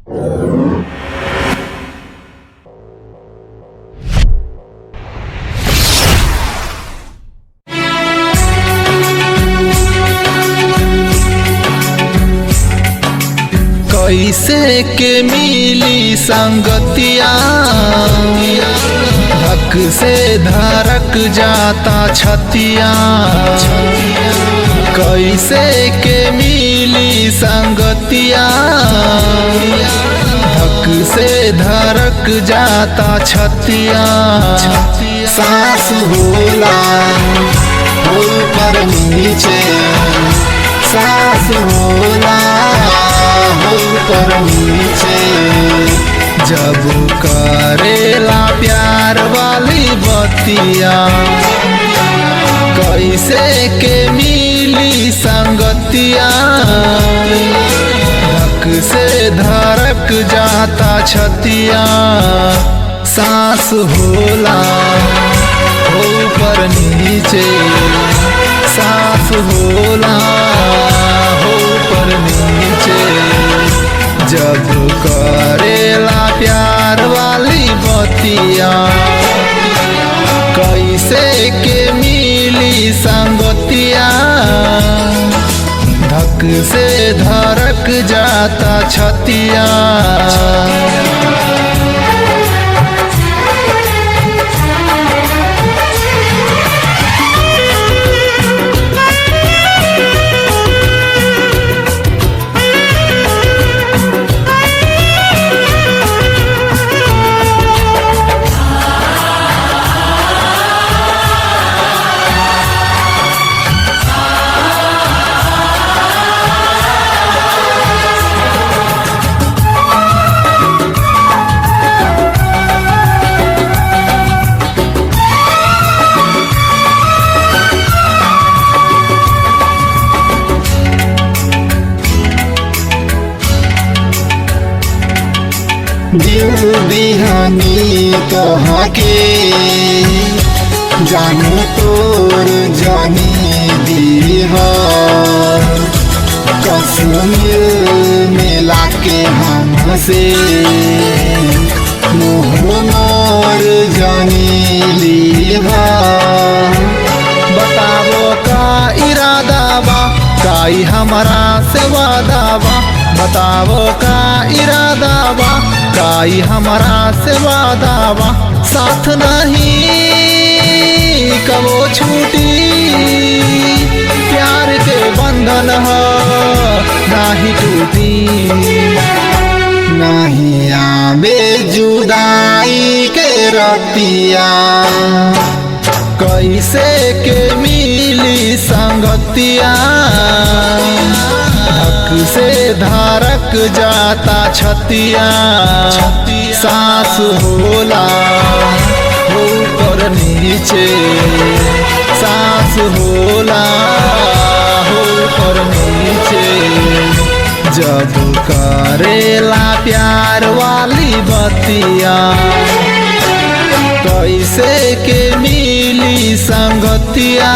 कैसे के मिली संगतिया, धक से धड़क जाता छतिया। कैसे के मिली संगतिया, धक से धड़क जाता छतिया। सांस होला ऊपर नीचे, सांस होला ऊपर नीचे। जब करेला प्यार वाली बतिया, कैसे के मिली संगतिया। धक से धड़क जाता छतिया। सांस होला ऊपर नीचे, सांस होला ऊपर नीचे। जब करेला प्यार वाली बतिया, कैसे के मिली संगतिया। धक से धड़क जाता छतिया। दिल दिहानी तोहके, जाने तोर जानी दीहा। कश्मीर मिला के हमसे मोर जानी लीहा। बतावो का इरादा बा, काई हमारा से वादा बा। बतावो का इरादा बा, काई हमारा से वादा बा। साथ नहीं कबो छूटी, प्यार के बंधन हो नाही टूटी। नहीं आवे जुदाई के रतिया, कैसे के मिली संगतिया। धक से धड़क जाता छतिया। सांस होला ऊपर नीचे, सांस होला ऊपर नीचे। जब करेला प्यार वाली बतिया, कैसे के मिली संगतिया।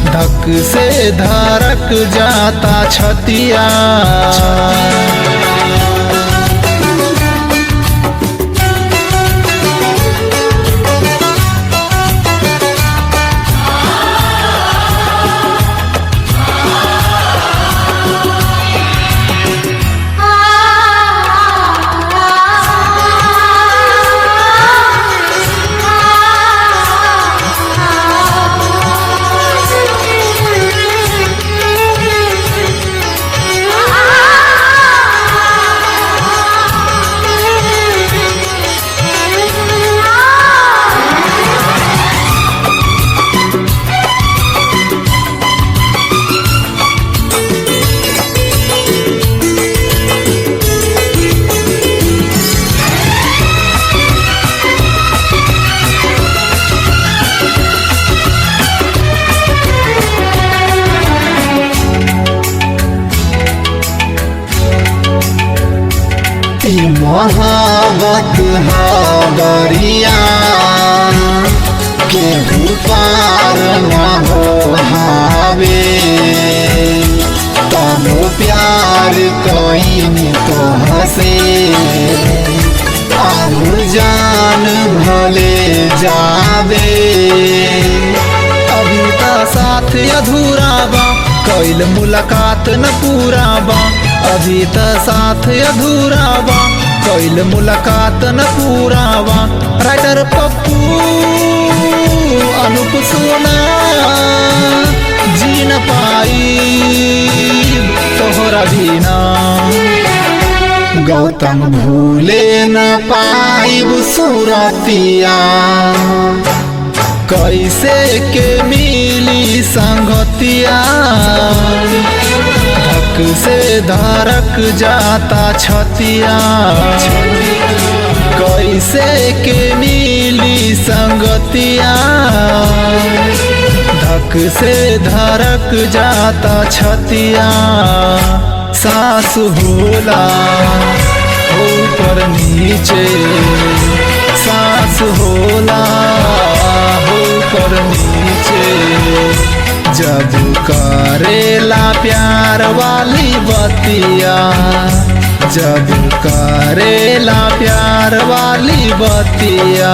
धक से धड़क जाता छतिया। मोहब्बत दरिया के पार न हो हावे, तब प्यार कईनी तोहसे अब जान भले जावे अभी त साथ अधूरा बा कैल मुलाकात न पूरा बा अभी त साथ अधूरा बा कैल मुलाकात न पूरा बा राइटर पप्पू अनूप सोना जी न पाई तोहरा बिना गौतम भूले न पाइब सुरतिया कैसे के मिली संगतिया धक से धड़क जाता छतिया कैसे के मिली संगतिया धक से धड़क जाता छतिया सांस होला ऊपर नीचे सांस होला ऊपर नीचे जब करेला प्यार वाली बतिया जब करेला प्यार वाली बतिया